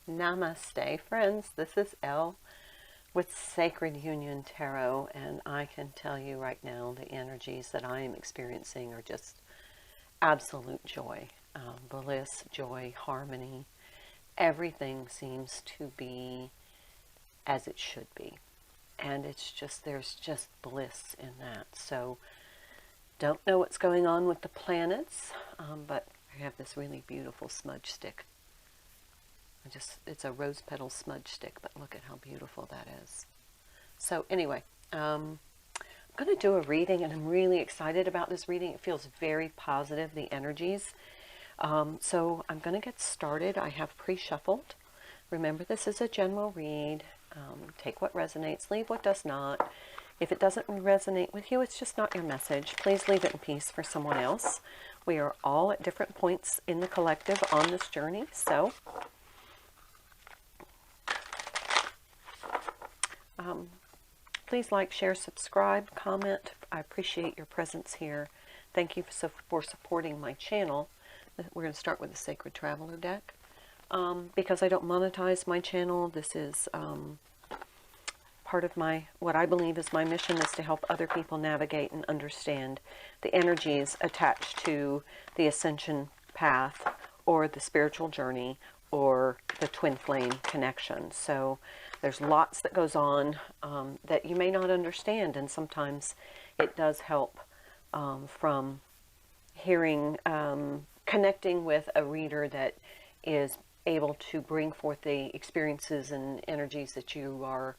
Namaste, friends. This is Elle with Sacred Union Tarot, and I can tell you right now the energies that I am experiencing are just absolute joy, bliss, joy, harmony. Everything seems to be as it should be, and it's just, there's just bliss in that. So don't know what's going on with the planets, but I have this really beautiful smudge stick. It's a rose petal smudge stick, but look at how beautiful that is. So anyway, I'm going to do a reading, and I'm really excited about this reading. It feels very positive, the energies. So I'm going to get started. I have pre-shuffled. Remember, this is a general read. Take what resonates, leave what does not. If it doesn't resonate with you, it's just not your message. Please leave it in peace for someone else. We are all at different points in the collective on this journey, so please like, share, subscribe, comment. I appreciate your presence here. Thank you for supporting my channel. We're going to start with the Sacred Traveler deck. Because I don't monetize my channel, this is part of what I believe is my mission, is to help other people navigate and understand the energies attached to the Ascension path, or the spiritual journey, or the twin flame connection. So there's lots that goes on that you may not understand, and sometimes it does help from hearing, connecting with a reader that is able to bring forth the experiences and energies that you are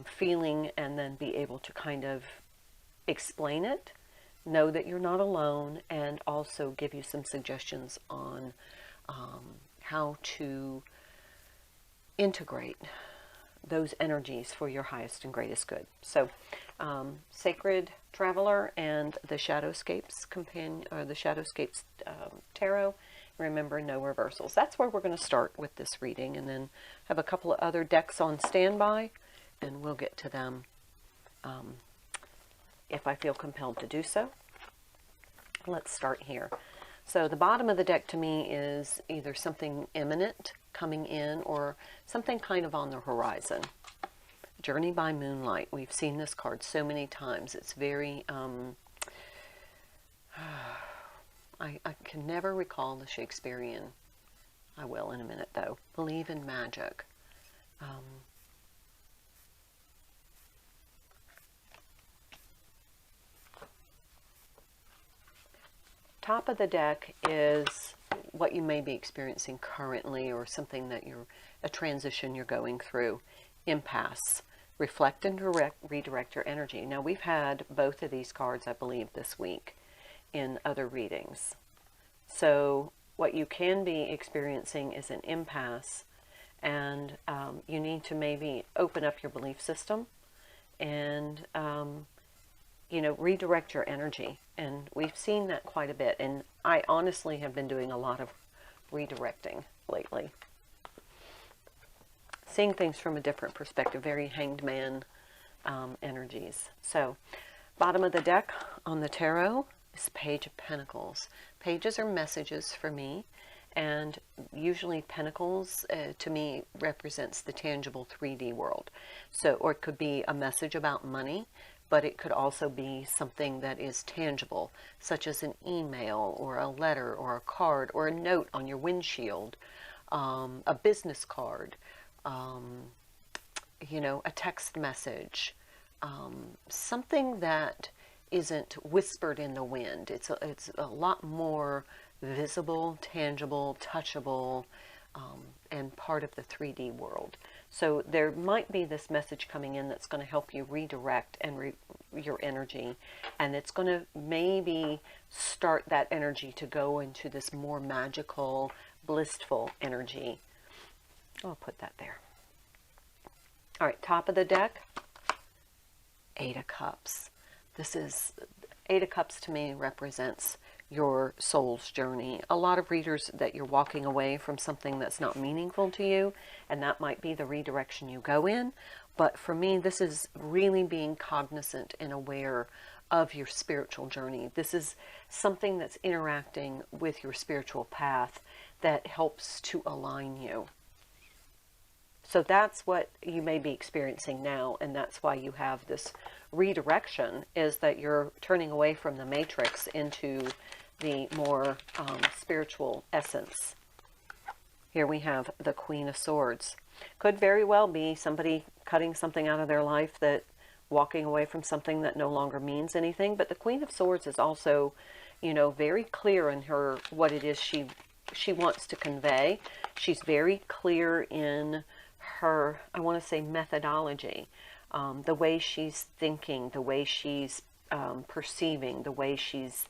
feeling, and then be able to kind of explain it, know that you're not alone, and also give you some suggestions on how to integrate those energies for your highest and greatest good. So Sacred Traveler and the Shadowscapes companion, or the Shadowscapes Tarot. Remember, no reversals. That's where we're going to start with this reading, and then have a couple of other decks on standby, and we'll get to them if I feel compelled to do so. Let's start here. So the bottom of the deck to me is either something imminent coming in, or something kind of on the horizon. Journey by Moonlight. We've seen this card so many times. It's very I can never recall the Shakespearean. I will in a minute, though. Believe in magic. Top of the deck is what you may be experiencing currently, or something that a transition you're going through. Impasse. Reflect and redirect your energy. Now, we've had both of these cards, I believe, this week in other readings. So what you can be experiencing is an impasse, and you need to maybe open up your belief system and redirect your energy. And we've seen that quite a bit, and I honestly have been doing a lot of redirecting lately, seeing things from a different perspective, very Hanged Man energies. So bottom of the deck on the tarot is Page of Pentacles. Pages are messages for me, and usually Pentacles to me represents the tangible 3D world. So, or it could be a message about money, but it could also be something that is tangible, such as an email, or a letter, or a card, or a note on your windshield, a business card, a text message, something that isn't whispered in the wind. It's a lot more visible, tangible, touchable, and part of the 3D world. So there might be this message coming in that's going to help you redirect your energy, and it's going to maybe start that energy to go into this more magical, blissful energy. I'll put that there. All right, top of the deck, Eight of Cups. This is, Eight of Cups to me represents your soul's journey. A lot of readers that you're walking away from something that's not meaningful to you, and that might be the redirection you go in. But for me, this is really being cognizant and aware of your spiritual journey. This is something that's interacting with your spiritual path that helps to align you. So that's what you may be experiencing now, and that's why you have this redirection, is that you're turning away from the matrix into the more spiritual essence. Here we have the Queen of Swords. Could very well be somebody cutting something out of their life, that walking away from something that no longer means anything. But the Queen of Swords is also, you know, very clear in her what it is she wants to convey. She's very clear in her, I want to say, methodology, the way she's thinking, the way she's perceiving, the way she's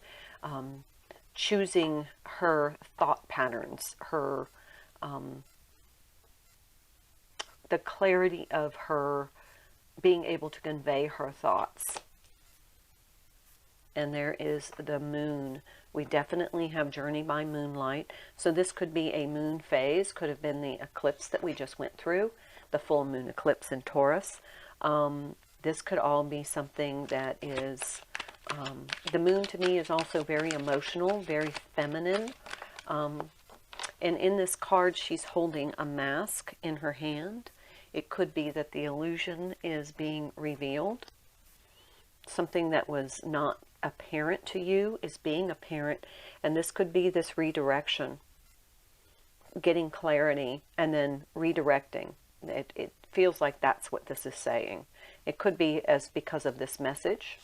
choosing her thought patterns, her the clarity of her being able to convey her thoughts. And there is the moon. We definitely have journey by moonlight. So this could be a moon phase, could have been the eclipse that we just went through, the full moon eclipse in Taurus. This could all be something that is, the moon to me is also very emotional, very feminine. And in this card, she's holding a mask in her hand. It could be that the illusion is being revealed. Something that was not apparent to you is being apparent. And this could be this redirection, getting clarity and then redirecting. It feels like that's what this is saying. It could be as because of this message.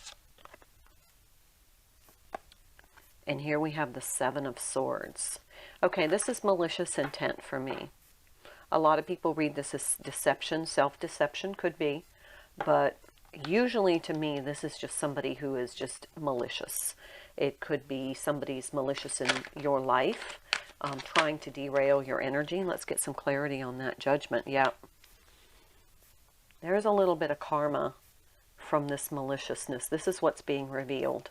And here we have the Seven of Swords. Okay, this is malicious intent for me. A lot of people read this as deception, self-deception could be, but usually to me this is just somebody who is just malicious. It could be somebody's malicious in your life, trying to derail your energy. Let's get some clarity on that. Judgment, yeah. There's a little bit of karma from this maliciousness. This is what's being revealed.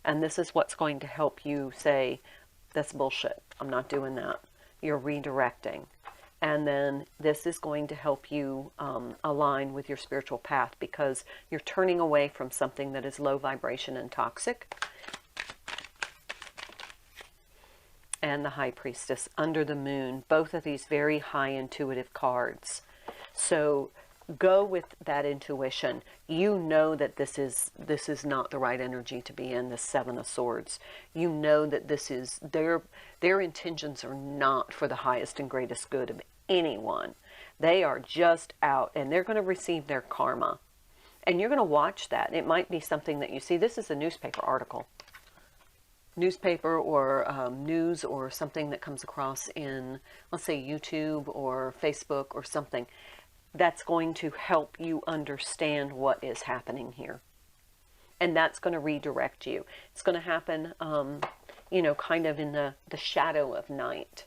And this is what's going to help you say, that's bullshit. I'm not doing that. You're redirecting. And then this is going to help you align with your spiritual path, because you're turning away from something that is low vibration and toxic. And the High Priestess under the moon. Both of these very high intuitive cards. So go with that intuition. You know that this is not the right energy to be in, this Seven of Swords. You know that this is, their intentions are not for the highest and greatest good of anyone. They are just out, and they're going to receive their karma. And you're going to watch that. It might be something that you see. This is a newspaper article. Newspaper or news or something that comes across in, let's say, YouTube or Facebook or something. That's going to help you understand what is happening here. And that's going to redirect you. It's going to happen, you know, kind of in the shadow of night.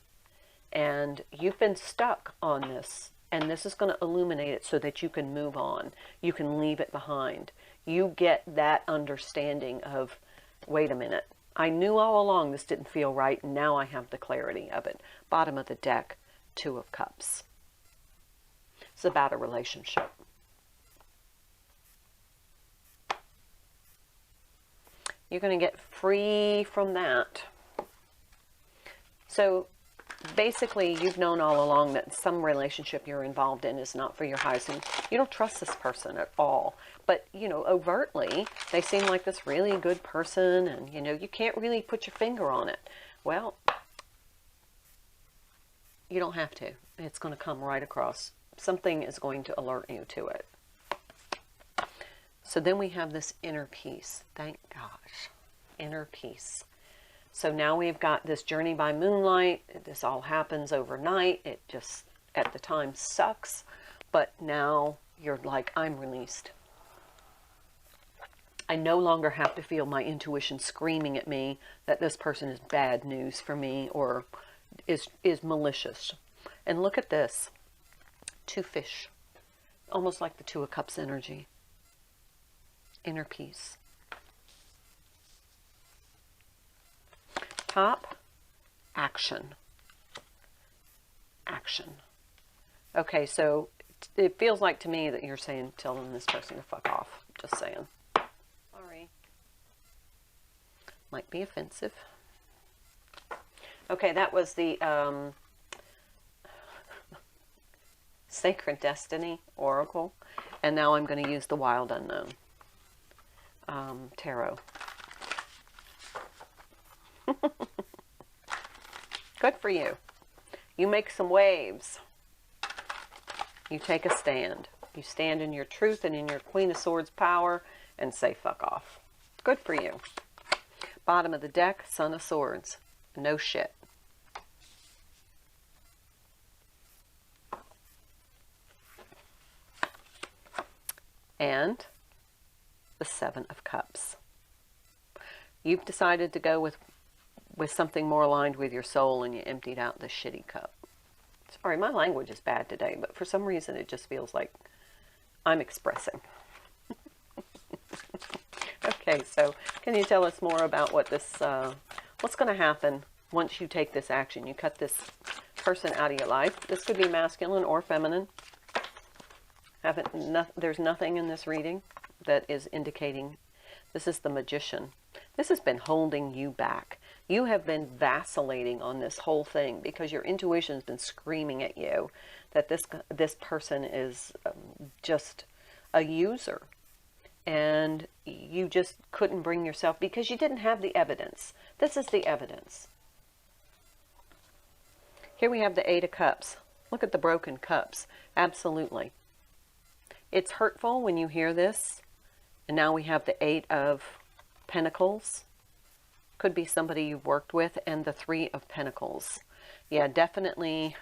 And you've been stuck on this. And this is going to illuminate it so that you can move on. You can leave it behind. You get that understanding of, wait a minute. I knew all along this didn't feel right. And now I have the clarity of it. Bottom of the deck, Two of Cups. It's about a relationship. You're going to get free from that. So basically, you've known all along that some relationship you're involved in is not for your highest, and you don't trust this person at all. But, you know, overtly, they seem like this really good person, and, you know, you can't really put your finger on it. Well, you don't have to. It's going to come right across. Something is going to alert you to it. So then we have this inner peace. Thank gosh. Inner peace. So now we've got this journey by moonlight. This all happens overnight. It just, at the time, sucks. But now you're like, I'm released. I no longer have to feel my intuition screaming at me that this person is bad news for me or is malicious. And look at this. Two fish. Almost like the Two of Cups energy. Inner peace. Top, action. Action. Okay, so it feels like to me that you're saying, telling this person to fuck off. Just saying. Sorry. Might be offensive. Okay, that was the Sacred Destiny Oracle. And now I'm going to use the Wild Unknown Tarot. Good for you. You make some waves. You take a stand. You stand in your truth and in your Queen of Swords power and say fuck off. Good for you. Bottom of the deck, Son of Swords. No shit. And the Seven of Cups. You've decided to go with something more aligned with your soul, and you emptied out the shitty cup. Sorry, my language is bad today, but for some reason it just feels like I'm expressing. Okay, so can you tell us more about what this, what's going to happen once you take this action? You cut this person out of your life. This could be masculine or feminine. There's nothing in this reading that is indicating. This is the Magician. This has been holding you back. You have been vacillating on this whole thing because your intuition has been screaming at you that this person is just a user. And you just couldn't bring yourself because you didn't have the evidence. This is the evidence. Here we have the Eight of Cups. Look at the broken cups. Absolutely. It's hurtful when you hear this. And now we have the Eight of Pentacles. Could be somebody you've worked with. And the Three of Pentacles. Yeah, definitely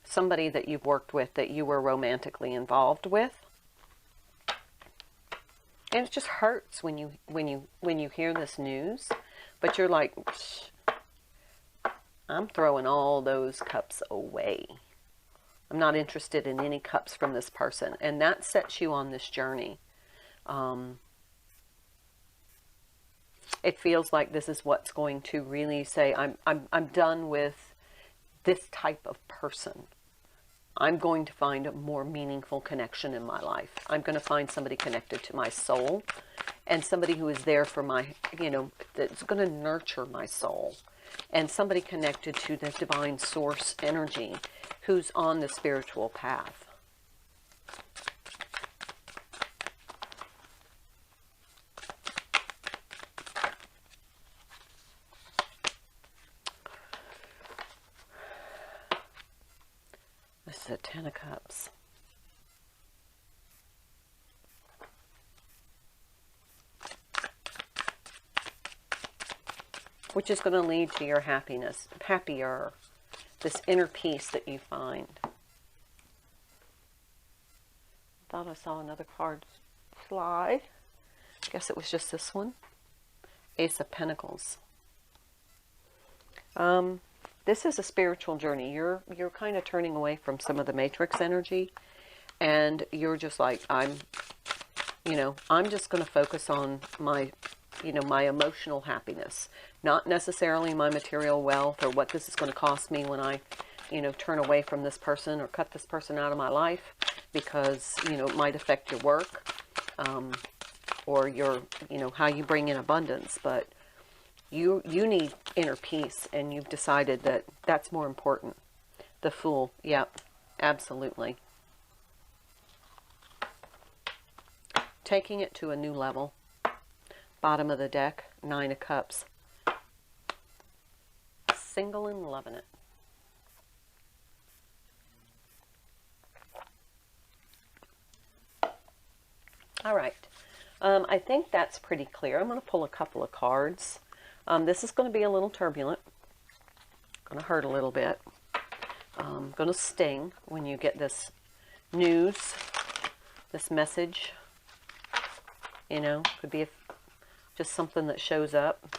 somebody that you've worked with that you were romantically involved with. And it just hurts when you hear this news. But you're like, I'm throwing all those cups away. I'm not interested in any cups from this person. And that sets you on this journey. It feels like this is what's going to really say, I'm done with this type of person. I'm going to find a more meaningful connection in my life. I'm going to find somebody connected to my soul and somebody who is there for my, that's going to nurture my soul, and somebody connected to the divine source energy who's on the spiritual path. This is a Ten of Cups. Which is going to lead to your happiness, happier, this inner peace that you find. Thought I saw another card fly. I guess it was just this one. Ace of Pentacles. This is a spiritual journey. You're kind of turning away from some of the matrix energy, and you're just like, I'm just going to focus on my, my emotional happiness, not necessarily my material wealth or what this is going to cost me when I, turn away from this person or cut this person out of my life, because, it might affect your work, or your, how you bring in abundance, but you need inner peace, and you've decided that that's more important. The Fool. Yep, absolutely. Taking it to a new level. Bottom of the deck, Nine of Cups. Single and loving it. All right. I think that's pretty clear. I'm going to pull a couple of cards. This is going to be a little turbulent. Going to hurt a little bit. Going to sting when you get this news, this message. Could be just something that shows up,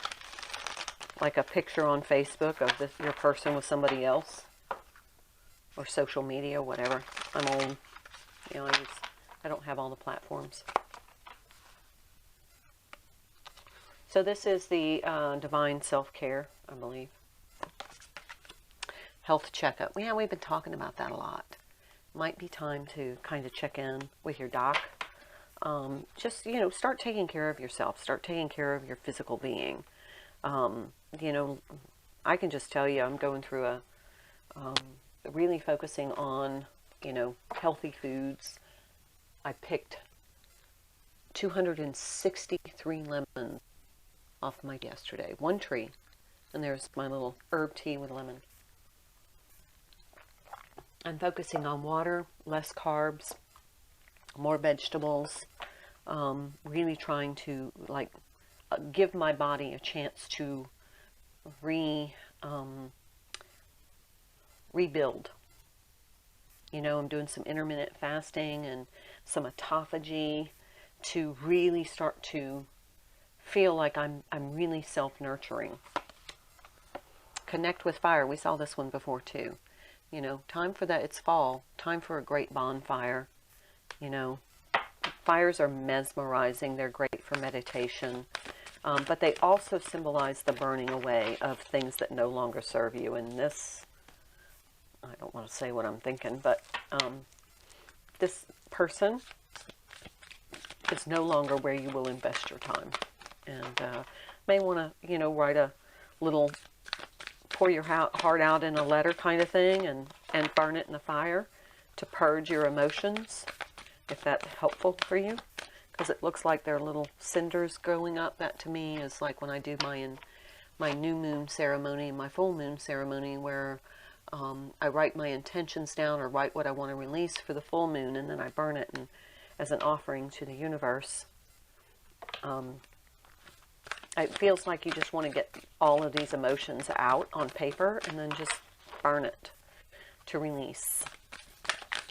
like a picture on Facebook of your person with somebody else, or social media, whatever. I'm old. I don't have all the platforms. So this is the Divine Self-Care, I believe. Health checkup. Yeah, we've been talking about that a lot. Might be time to kind of check in with your doc. Just, start taking care of yourself. Start taking care of your physical being. I can just tell you I'm going through really focusing on you know, healthy foods. I picked 263 lemons off my yesterday. One tree. And there's my little herb tea with lemon. I'm focusing on water, less carbs, more vegetables. Really trying to like give my body a chance to rebuild. You know, I'm doing some intermittent fasting and some autophagy to really start to feel like I'm really self-nurturing. Connect with fire. We saw this one before too. You know, time for that. It's fall. Time for a great bonfire. You know, fires are mesmerizing. They're great for meditation. But they also symbolize the burning away of things that no longer serve you. And this, I don't want to say what I'm thinking, but this person is no longer where you will invest your time. And may want to, you know, write a little, pour your heart out in a letter kind of thing and burn it in the fire to purge your emotions, if that's helpful for you. Because it looks like there are little cinders going up. That to me is like when I do my new moon ceremony and my full moon ceremony, where I write my intentions down or write what I want to release for the full moon, and then I burn it as an offering to the universe. It feels like you just want to get all of these emotions out on paper and then just burn it to release.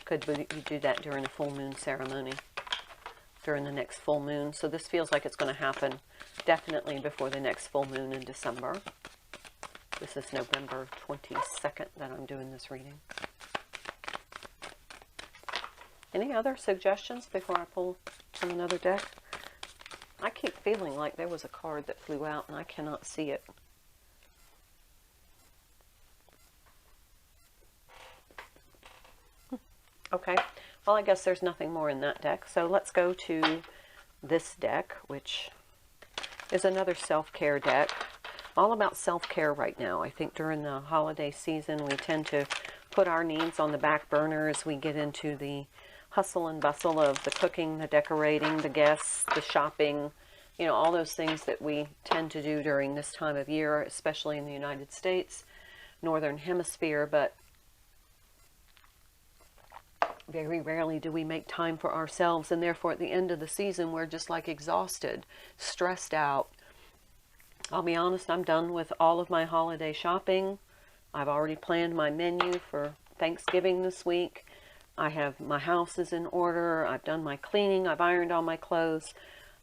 Could you do that during a full moon ceremony? During the next full moon. So this feels like it's going to happen definitely before the next full moon in December. This is November 22nd that I'm doing this reading. Any other suggestions before I pull from another deck? I keep feeling like there was a card that flew out and I cannot see it. Okay. Well, I guess there's nothing more in that deck. So let's go to this deck, which is another self-care deck. All about self-care right now. I think during the holiday season, we tend to put our needs on the back burner as we get into the hustle and bustle of the cooking, the decorating, the guests, the shopping, you know, all those things that we tend to do during this time of year, especially in the United States, Northern Hemisphere, but very rarely do we make time for ourselves, and therefore at the end of the season we're just like exhausted, stressed out. I'll be honest, I'm done with all of my holiday shopping. I've already planned my menu for Thanksgiving this week. My house is in order. I've done my cleaning. I've ironed all my clothes.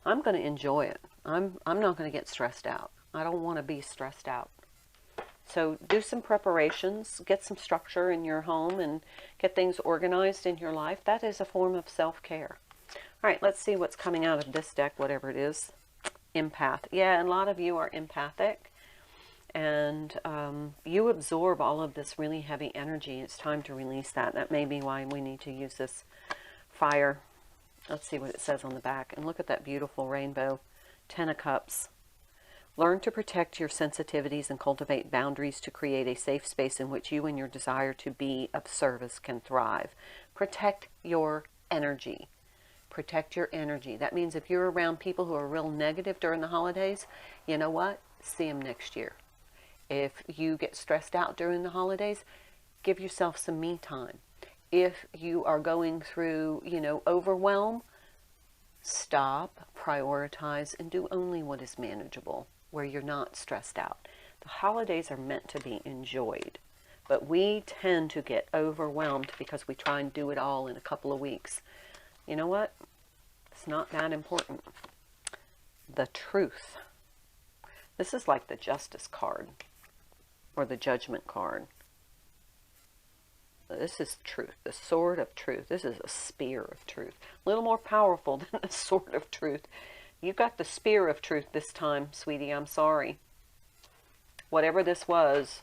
I'm going to enjoy it. I'm not going to get stressed out. I don't want to be stressed out. So do some preparations, get some structure in your home, and get things organized in your life. That is a form of self-care. All right, let's see what's coming out of this deck, whatever it is. Empath. Yeah, and a lot of you are empathic, and you absorb all of this really heavy energy. It's time to release that. That may be why we need to use this fire. Let's see what it says on the back. And look at that beautiful rainbow. 10 of Cups. Learn to protect your sensitivities and cultivate boundaries to create a safe space in which you and your desire to be of service can thrive. Protect your energy. Protect your energy. That means if you're around people who are real negative during the holidays, you know what? See them next year. If you get stressed out during the holidays, give yourself some me time. If you are going through, you know, overwhelm, stop, prioritize, and do only what is manageable, where you're not stressed out. The holidays are meant to be enjoyed, but we tend to get overwhelmed because we try and do it all in a couple of weeks. You know what? It's not that important. The Truth. This is like the Justice card or the Judgment card. This is truth, the sword of truth. This is a spear of truth. A little more powerful than the sword of truth. You got the spear of truth this time, sweetie. I'm sorry. Whatever this was.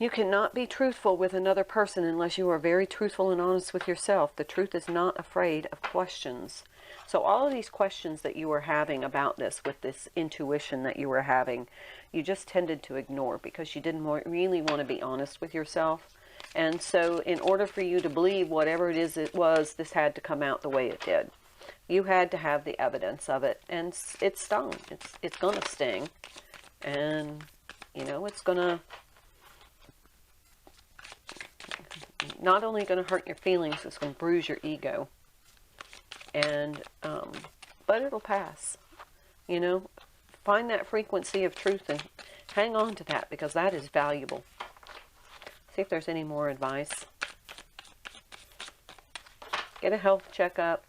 You cannot be truthful with another person unless you are very truthful and honest with yourself. The truth is not afraid of questions. So all of these questions that you were having about this, with this intuition that you were having, you just tended to ignore because you didn't really want to be honest with yourself. And so in order for you to believe whatever it is it was, this had to come out the way it did. You had to have the evidence of it, and it stung. It's going to sting. And, you know, it's going to not only going to hurt your feelings, it's going to bruise your ego. And, but it'll pass. You know, find that frequency of truth and hang on to that, because that is valuable. See if there's any more advice. Get a health checkup.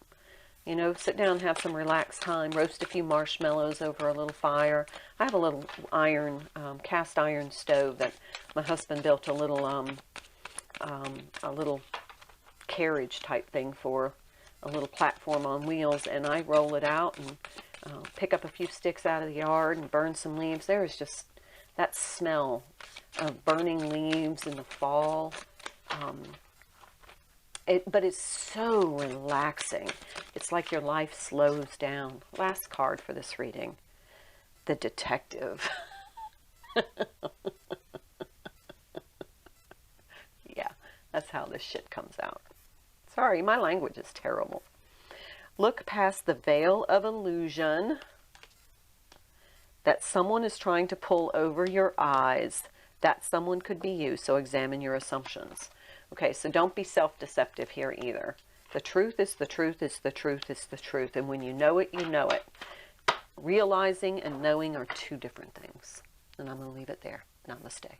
You know, sit down and have some relaxed time. Roast a few marshmallows over a little fire. I have a little iron, cast iron stove that my husband built a little carriage type thing for, a little platform on wheels, and I roll it out and pick up a few sticks out of the yard and burn some leaves. There is just that smell of burning leaves in the fall. But it's so relaxing. It's like your life slows down. Last card for this reading. The Detective. Yeah, that's how this shit comes out. Sorry, my language is terrible. Look past the veil of illusion that someone is trying to pull over your eyes. That someone could be you, so examine your assumptions. Okay, so don't be self-deceptive here either. The truth is the truth is the truth is the truth. And when you know it, you know it. Realizing and knowing are two different things. And I'm going to leave it there. Namaste.